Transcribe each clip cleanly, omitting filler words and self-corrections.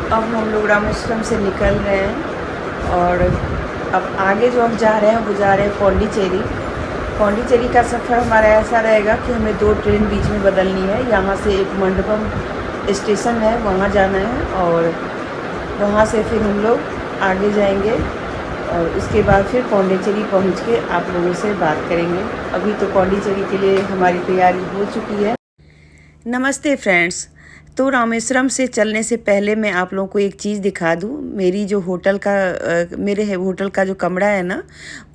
अब हम लोग रामेश्वरम से निकल रहे हैं और अब आगे जो हम जा रहे हैं वो जा रहे हैं पौंडीचेरी। पौंडीचेरी का सफ़र हमारा ऐसा रहेगा कि हमें 2 ट्रेन बीच में बदलनी है। यहाँ से एक मंडपम स्टेशन है, वहाँ जाना है और वहाँ से फिर हम लोग आगे जाएंगे और उसके बाद फिर पौंडीचेरी पहुँच के आप लोगों से बात करेंगे। अभी तो पौंडीचेरी के लिए हमारी तैयारी हो चुकी है। नमस्ते फ्रेंड्स। तो रामेश्वरम से चलने से पहले मैं आप लोगों को एक चीज़ दिखा दूँ। मेरी जो मेरे होटल का जो कमरा है ना,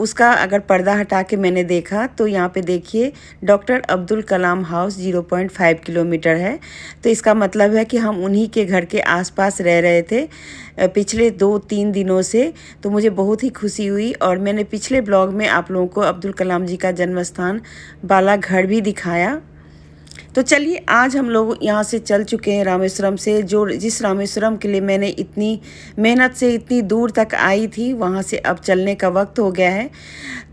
उसका अगर पर्दा हटा के मैंने देखा तो यहाँ पे देखिए doctor Abdul Kalam house 0.5 kilometre है। तो इसका मतलब है कि हम उन्हीं के घर के आसपास रह रहे थे पिछले 2-3 दिनों से। तो मुझे बहुत ही खुशी हुई और मैंने पिछले ब्लॉग में आप लोगों को अब्दुल कलाम जी का जन्म स्थान बालाघड़ भी दिखाया। तो चलिए आज हम लोग यहाँ से चल चुके हैं रामेश्वरम से। जिस रामेश्वरम के लिए मैंने इतनी मेहनत से इतनी दूर तक आई थी, वहाँ से अब चलने का वक्त हो गया है।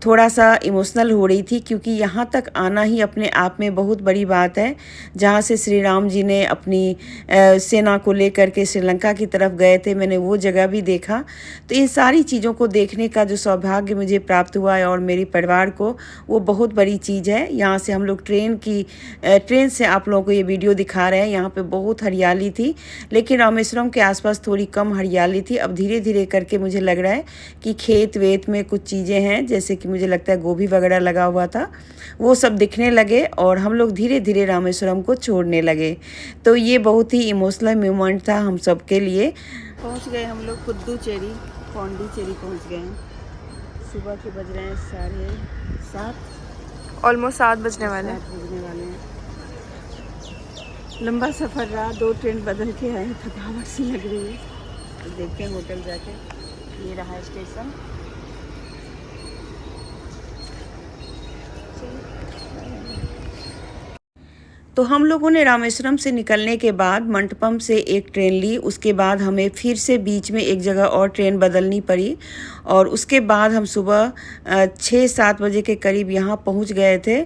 थोड़ा सा इमोशनल हो रही थी क्योंकि यहाँ तक आना ही अपने आप में बहुत बड़ी बात है। जहाँ से श्री राम जी ने अपनी सेना को लेकर के श्रीलंका की तरफ गए थे, मैंने वो जगह भी देखा। तो इन सारी चीज़ों को देखने का जो सौभाग्य मुझे प्राप्त हुआ है और मेरे परिवार को, वो बहुत बड़ी चीज़ है। यहाँ से हम लोग ट्रेन से आप लोगों को ये वीडियो दिखा रहे हैं। यहाँ पे बहुत हरियाली थी, लेकिन रामेश्वरम के आसपास थोड़ी कम हरियाली थी। अब धीरे धीरे करके मुझे लग रहा है कि खेत वेत में कुछ चीज़ें हैं, जैसे कि मुझे लगता है गोभी वगैरह लगा हुआ था, वो सब दिखने लगे और हम लोग धीरे धीरे रामेश्वरम को छोड़ने लगे। तो ये बहुत ही इमोशनल मोमेंट था हम सब के लिए। पहुँच गए हम लोग पुदुचेरी, पौंडीचेरी पहुँच गए हैं। सुबह के बज रहे हैं 7:30, ऑलमोस्ट 7 बजने वाले हैं। लंबा सफ़र रहा, 2 ट्रेन बदल के आए, थकावट सी लग रही है। तो देखते हैं होटल जाके। ये रहा स्टेशन। तो हम लोगों ने रामेश्वरम से निकलने के बाद मंडपम से एक ट्रेन ली। उसके बाद हमें फिर से बीच में एक जगह और ट्रेन बदलनी पड़ी और उसके बाद हम सुबह 6-7 बजे के करीब यहाँ पहुँच गए थे।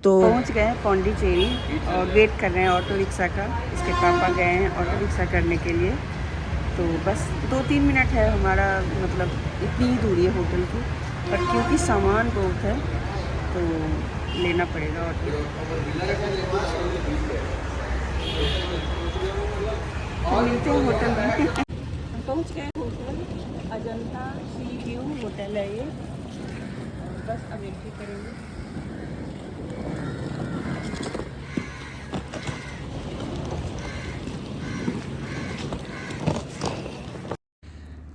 तो पहुँच गए हैं पौंडीचेरी और वेट कर रहे हैं ऑटो रिक्शा का। इसके पापा गए हैं ऑटो रिक्शा करने के लिए। तो बस 2-3 मिनट है हमारा, मतलब इतनी ही दूरी है होटल की, पर क्योंकि सामान बहुत है तो लेना पड़ेगा ऑटो। तो मिलते हैं होटल में। हम पहुँच गए होटल, अजंता सी व्यू होटल है ये। बस अब एंट्री करेंगे।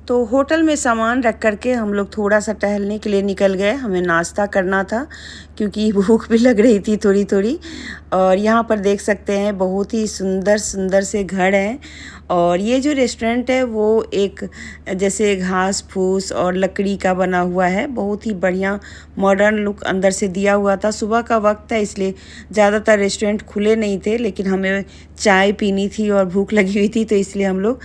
तो होटल में सामान रख करके हम लोग थोड़ा सा टहलने के लिए निकल गए। हमें नाश्ता करना था क्योंकि भूख भी लग रही थी थोड़ी थोड़ी। और यहाँ पर देख सकते हैं बहुत ही सुंदर सुंदर से घर हैं। और ये जो रेस्टोरेंट है वो एक जैसे घास फूस और लकड़ी का बना हुआ है। बहुत ही बढ़िया मॉडर्न लुक अंदर से दिया हुआ था। सुबह का वक्त है इसलिए ज़्यादातर रेस्टोरेंट खुले नहीं थे, लेकिन हमें चाय पीनी थी और भूख लगी हुई थी, तो इसलिए हम लोग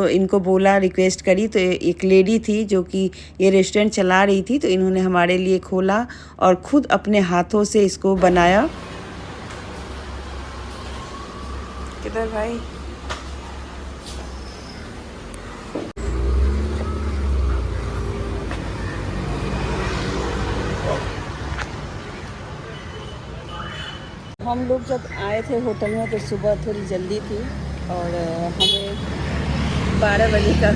इनको बोला, रिक्वेस्ट करी। तो एक लेडी थी जो कि ये रेस्टोरेंट चला रही थी, तो इन्होंने हमारे लिए खोला और खुद अपने हाथों से इसको बनाया। किधर भाई? हम लोग जब आए थे होटल में तो सुबह थोड़ी जल्दी थी और हमें 12 बजे का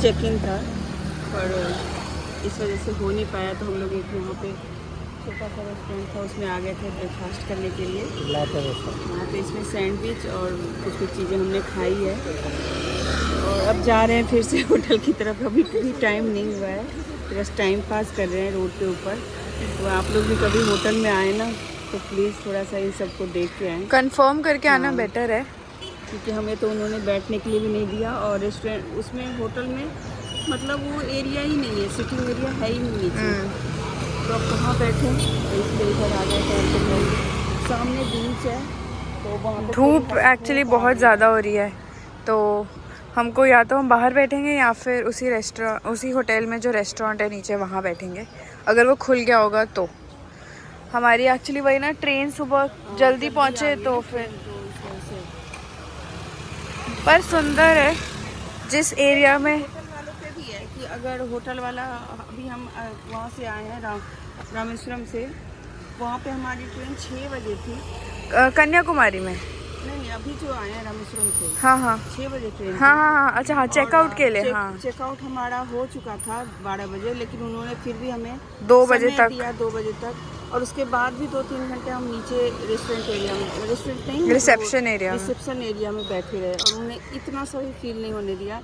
चेक इन था, पर इस वजह से हो नहीं पाया। तो हम लोग एक यहाँ पे छोटा सा रेस्टोरेंट था, उसमें आ गए थे ब्रेकफास्ट करने के लिए। हाँ, तो इसमें सैंडविच और कुछ कुछ चीज़ें हमने खाई है और अब जा रहे हैं फिर से होटल की तरफ। अभी भी टाइम नहीं हुआ है, तो बस टाइम पास कर रहे हैं रोड के ऊपर। तो आप लोग भी कभी होटल में आए ना तो प्लीज़ थोड़ा सा इन सबको देख के आएँ, कंफर्म करके आना बेटर है, क्योंकि हमें तो उन्होंने बैठने के लिए भी नहीं दिया। और रेस्टोरेंट उसमें होटल में मतलब वो एरिया ही नहीं है, सिटिंग एरिया है ही नहीं नीचे। तो अब कहाँ बैठे, इसलिए इधर आ गए टहलते। सामने बीच है तो वहाँ पे धूप एक्चुअली बहुत ज़्यादा हो रही है, तो हमको या तो हम बाहर बैठेंगे या फिर उसी होटल में जो रेस्टोरेंट है नीचे वहाँ बैठेंगे, अगर वो खुल गया होगा तो। हमारी एक्चुअली वही ना, ट्रेन सुबह जल्दी पहुँचे तो फिर, पर सुंदर है। जिस एरिया में होटल वालों पे भी है कि अगर होटल वाला, अभी हम वहाँ से आए हैं रामेश्वरम से, वहाँ पे हमारी ट्रेन 6 बजे थी। कन्याकुमारी में? नहीं, अभी जो आए हैं रामेश्वरम से, हाँ हाँ 6 बजे ट्रेन हाँ थी। हाँ हाँ, अच्छा हाँ, चेकआउट के लिए। हाँ, चेकआउट हमारा हो चुका था 12 बजे, लेकिन उन्होंने फिर भी हमें 2 बजे समय तक दिया, 2 बजे तक। और उसके बाद भी 2-3 घंटे हम नीचे रेस्टोरेंट एरिया में, रेस्टोरेंट नहीं, रिसेप्शन एरिया में, रिसेप्शन एरिया में बैठे रहे, और उन्होंने इतना सा भी फील नहीं होने दिया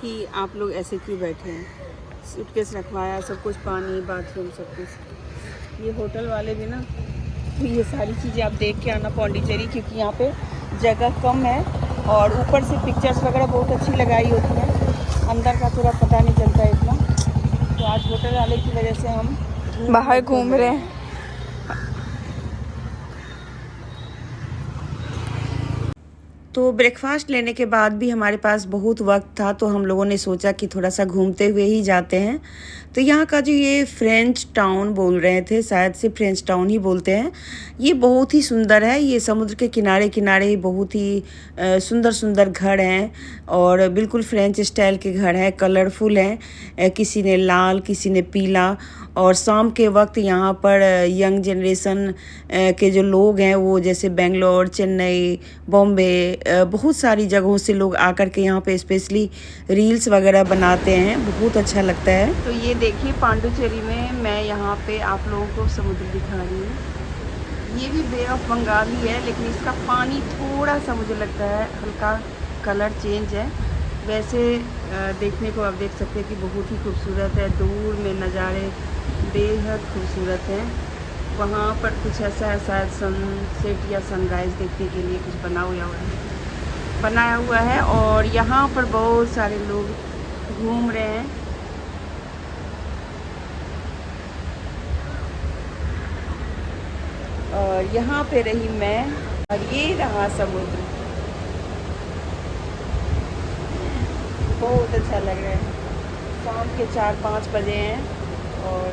कि आप लोग ऐसे क्यों बैठे हैं। सूटकेस रखवाया, सब कुछ, पानी, बाथरूम, सब कुछ। ये होटल वाले भी ना, तो ये सारी चीज़ें आप देख के आना पौंडीचेरी, क्योंकि यहाँ पे जगह कम है और ऊपर से पिक्चर्स वगैरह बहुत अच्छी लगाई होती हैं, अंदर का थोड़ा पता नहीं चलता है इतना। तो आज होटल वाले की वजह से हम बाहर घूम रहे हैं। तो ब्रेकफास्ट लेने के बाद भी हमारे पास बहुत वक्त था, तो हम लोगों ने सोचा कि थोड़ा सा घूमते हुए ही जाते हैं। तो यहाँ का जो ये फ्रेंच टाउन बोल रहे थे, शायद से फ्रेंच टाउन ही बोलते हैं, ये बहुत ही सुंदर है। ये समुद्र के किनारे किनारे बहुत ही सुंदर सुंदर घर हैं, और बिल्कुल फ्रेंच स्टाइल के घर हैं, कलरफुल हैं। किसी ने लाल, किसी ने पीला। और शाम के वक्त यहाँ पर यंग जनरेशन के जो लोग हैं, वो जैसे बेंगलोर, चेन्नई, बॉम्बे, बहुत सारी जगहों से लोग आकर के यहाँ पे स्पेशली रील्स वगैरह बनाते हैं, बहुत अच्छा लगता है। तो ये देखिए पांडुचेरी में मैं यहाँ पे आप लोगों को समुद्र दिखा रही हूँ। ये भी बे ऑफ बंगाल ही है, लेकिन इसका पानी थोड़ा सा मुझे लगता है हल्का कलर चेंज है। वैसे देखने को आप देख सकते हैं कि बहुत ही खूबसूरत है, दूर में नज़ारे बेहद खूबसूरत हैं। वहाँ पर कुछ ऐसा है, शायद सनसेट या सनराइज़ देखने के लिए कुछ बनाया हुआ है, और यहाँ पर बहुत सारे लोग घूम रहे हैं। और यहाँ पे रही मैं, और ये रहा समुद्र। बहुत अच्छा लग रहा है। शाम के 4-5 बजे हैं और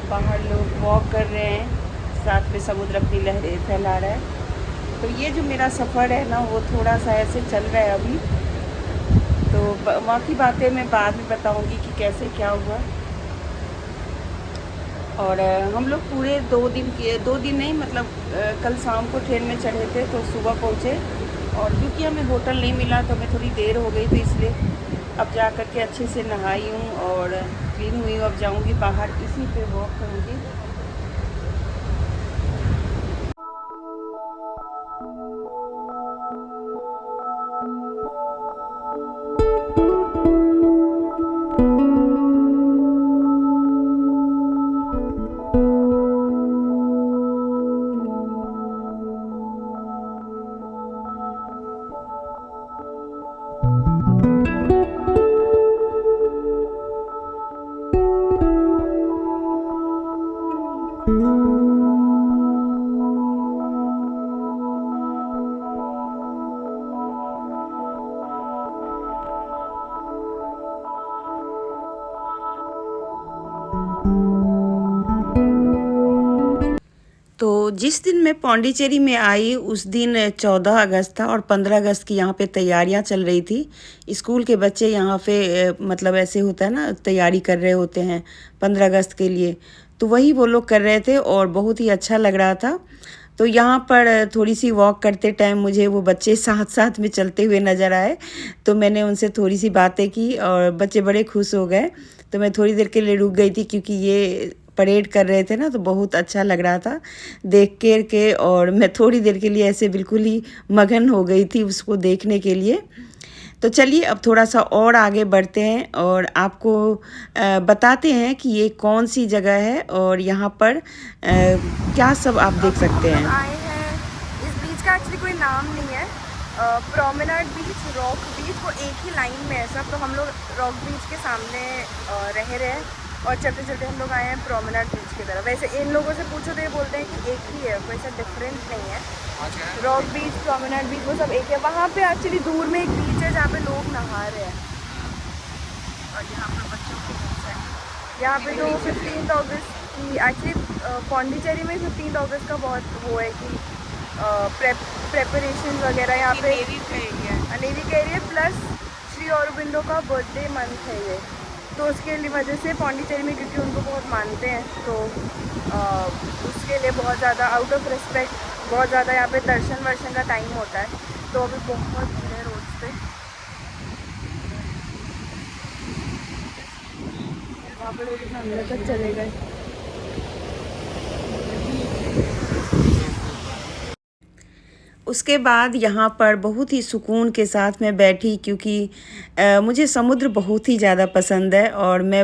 बाहर लोग वॉक कर रहे हैं, साथ में समुद्र अपनी लहरें फैला रहा है। तो ये जो मेरा सफ़र है ना, वो थोड़ा सा ऐसे चल रहा है अभी। तो बाकी बातें मैं बाद में बताऊंगी कि कैसे क्या हुआ। और हम लोग पूरे 2 दिन नहीं, मतलब कल शाम को ट्रेन में चढ़े थे, तो सुबह पहुँचे। और क्योंकि हमें होटल नहीं मिला तो हमें थोड़ी देर हो गई, तो इसलिए अब जा कर के अच्छे से नहाई हूँ और क्लीन हुई हूँ। अब जाऊँगी बाहर, इसी पे वॉक करूँगी। तो जिस दिन मैं पौंडीचेरी में आई उस दिन 14 अगस्त था, और 15 अगस्त की यहाँ पे तैयारियाँ चल रही थी। स्कूल के बच्चे यहाँ पे मतलब ऐसे होता है ना, तैयारी कर रहे होते हैं 15 अगस्त के लिए, तो वही वो लोग कर रहे थे और बहुत ही अच्छा लग रहा था। तो यहाँ पर थोड़ी सी वॉक करते टाइम मुझे वो बच्चे साथ साथ में चलते हुए नज़र आए, तो मैंने उनसे थोड़ी सी बातें की और बच्चे बड़े खुश हो गए। तो मैं थोड़ी देर के लिए रुक गई थी, क्योंकि ये परेड कर रहे थे ना, तो बहुत अच्छा लग रहा था देख के। और मैं थोड़ी देर के लिए ऐसे बिल्कुल ही मगन हो गई थी उसको देखने के लिए। तो चलिए अब थोड़ा सा और आगे बढ़ते हैं और आपको बताते हैं कि ये कौन सी जगह है और यहाँ पर क्या सब आप देख सकते हैं। आए हैं, इस बीच का एक्चुअली कोई नाम नहीं है, प्रोमेनाड बीच, रॉक बीच, वो एक ही लाइन में है सब। तो हम लोग रॉक बीच के सामने रह रहे हैं और चलते चलते हम लोग आए हैं प्रोमेनाड बीच की तरफ। वैसे इन लोगों से पूछो तो ये बोलते हैं कि एक ही है, कोई सा डिफरेंट नहीं है। रॉक बीच, प्रोमेनाड बीच, वो सब एक है। वहाँ पे एक्चुअली दूर में एक बीच है जहाँ पे लोग नहा रहे हैं, और यहाँ पर बच्चों के बीच है। यहाँ पे तो 15 अगस्त की एक्चुअली पौंडीचेरी में 15 अगस्त का बहुत वो है कि प्रेपरेशन वगैरह यहाँ पे नेवी का एरिया प्लस श्री औरबिंदो का बर्थडे मंथ है ये, तो उसके लिए वजह से पौंडीचेरी में, क्योंकि उनको बहुत मानते हैं, तो उसके लिए बहुत ज़्यादा आउट ऑफ रिस्पेक्ट बहुत ज़्यादा यहाँ पे दर्शन वर्शन का टाइम होता है, तो अभी बहुत भीड़ है रोड्स पे। वहाँ पर लोग अंदर तक चले गए। उसके बाद यहाँ पर बहुत ही सुकून के साथ मैं बैठी, क्योंकि मुझे समुद्र बहुत ही ज़्यादा पसंद है और मैं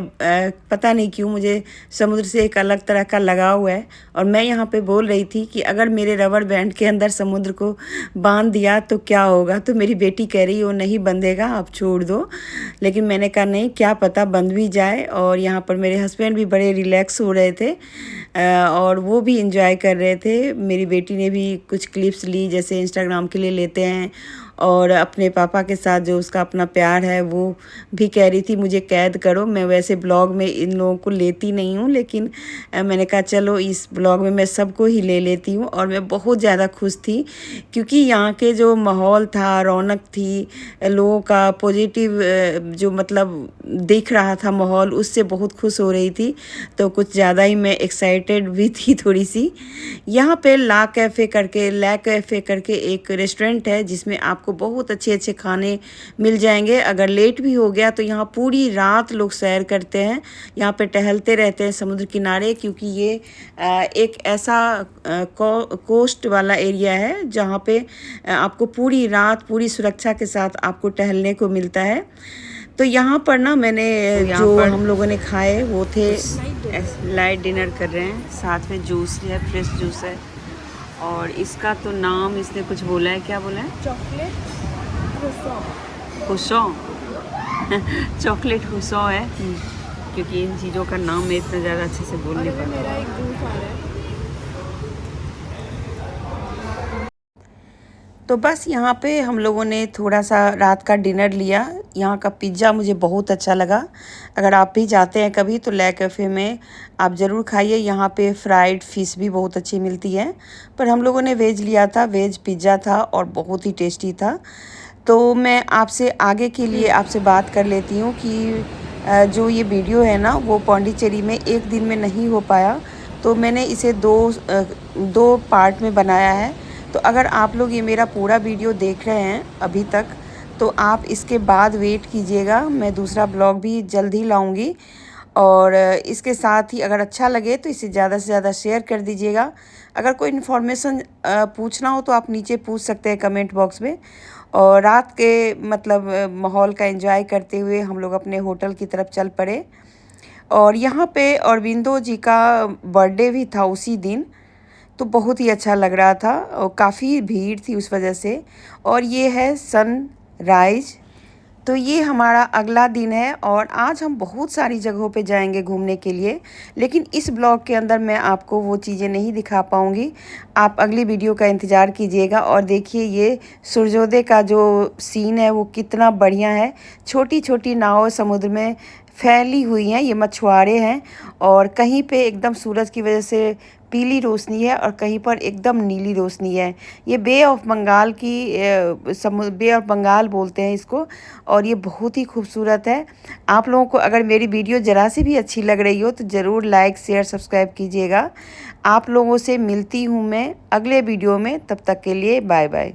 पता नहीं क्यों मुझे समुद्र से एक अलग तरह का लगाव है। और मैं यहाँ पे बोल रही थी कि अगर मेरे रबर बैंड के अंदर समुद्र को बांध दिया तो क्या होगा, तो मेरी बेटी कह रही वो नहीं बंधेगा, आप छोड़ दो। लेकिन मैंने कहा नहीं, क्या पता बंध भी जाए। और यहाँ पर मेरे हस्बैंड भी बड़े रिलैक्स हो रहे थे और वो भी इंजॉय कर रहे थे। मेरी बेटी ने भी कुछ क्लिप्स ली, जैसे इंस्टाग्राम के लिए लेते हैं, और अपने पापा के साथ जो उसका अपना प्यार है वो भी कह रही थी मुझे कैद करो। मैं वैसे ब्लॉग में इन लोगों को लेती नहीं हूँ, लेकिन मैंने कहा चलो इस ब्लॉग में मैं सबको ही ले लेती हूँ। और मैं बहुत ज़्यादा खुश थी, क्योंकि यहाँ के जो माहौल था, रौनक थी, लोगों का पॉजिटिव जो मतलब दिख रहा था माहौल, उससे बहुत खुश हो रही थी। तो कुछ ज़्यादा ही मैं एक्साइटेड भी थी थोड़ी सी। यहाँ पे ला कैफ़े करके एक रेस्टोरेंट है, जिसमें आपको बहुत अच्छे अच्छे खाने मिल जाएंगे। अगर लेट भी हो गया तो यहाँ पूरी रात लोग सैर करते हैं, यहाँ पे टहलते रहते हैं समुद्र किनारे, क्योंकि ये एक ऐसा कोस्ट वाला एरिया है जहाँ पे आपको पूरी रात पूरी सुरक्षा के साथ आपको टहलने को मिलता है। तो यहाँ पर ना मैंने जो हम लोगों ने खाए वो थे, लाइट डिनर कर रहे हैं, साथ में जूस है, फ्रेश जूस है। और इसका तो नाम इसने कुछ बोला है, क्या बोला है? चॉकलेट हुसो चॉकलेट हुसो है, क्योंकि इन चीज़ों का नाम मैं इतना ज़्यादा अच्छे से बोल नहीं पाता। मेरा एक जूस आ रहा है। तो बस यहाँ पे हम लोगों ने थोड़ा सा रात का डिनर लिया। यहाँ का पिज़्ज़ा मुझे बहुत अच्छा लगा। अगर आप भी जाते हैं कभी तो ला कैफ़े में आप ज़रूर खाइए। यहाँ पे फ्राइड फ़िश भी बहुत अच्छी मिलती है, पर हम लोगों ने वेज लिया था, वेज पिज़्ज़ा था और बहुत ही टेस्टी था। तो मैं आपसे आगे के लिए आपसे बात कर लेती हूँ कि जो ये वीडियो है ना वो पौंडीचेरी में एक दिन में नहीं हो पाया, तो मैंने इसे दो पार्ट में बनाया है। तो अगर आप लोग ये मेरा पूरा वीडियो देख रहे हैं अभी तक, तो आप इसके बाद वेट कीजिएगा, मैं दूसरा ब्लॉग भी जल्द ही लाऊंगी। और इसके साथ ही अगर अच्छा लगे तो इसे ज़्यादा से ज़्यादा शेयर कर दीजिएगा। अगर कोई इन्फॉर्मेशन पूछना हो तो आप नीचे पूछ सकते हैं कमेंट बॉक्स में। और रात के मतलब माहौल का एंजॉय करते हुए हम लोग अपने होटल की तरफ चल पड़े। और यहाँ पे औरबिंदो जी का बर्थडे भी था उसी दिन, तो बहुत ही अच्छा लग रहा था और काफ़ी भीड़ थी उस वजह से। और ये है सनराइज़। तो ये हमारा अगला दिन है और आज हम बहुत सारी जगहों पे जाएंगे घूमने के लिए, लेकिन इस ब्लॉग के अंदर मैं आपको वो चीज़ें नहीं दिखा पाऊँगी। आप अगली वीडियो का इंतज़ार कीजिएगा। और देखिए ये सूर्योदय का जो सीन है वो कितना बढ़िया है। छोटी छोटी नाव समुद्र में फैली हुई हैं, ये मछुआरे हैं, और कहीं पे एकदम सूरज की वजह से पीली रोशनी है और कहीं पर एकदम नीली रोशनी है। ये बे ऑफ बंगाल की बे ऑफ बंगाल बोलते हैं इसको, और ये बहुत ही खूबसूरत है। आप लोगों को अगर मेरी वीडियो ज़रा सी भी अच्छी लग रही हो तो ज़रूर लाइक शेयर सब्सक्राइब कीजिएगा। आप लोगों से मिलती हूँ मैं अगले वीडियो में, तब तक के लिए बाय बाय।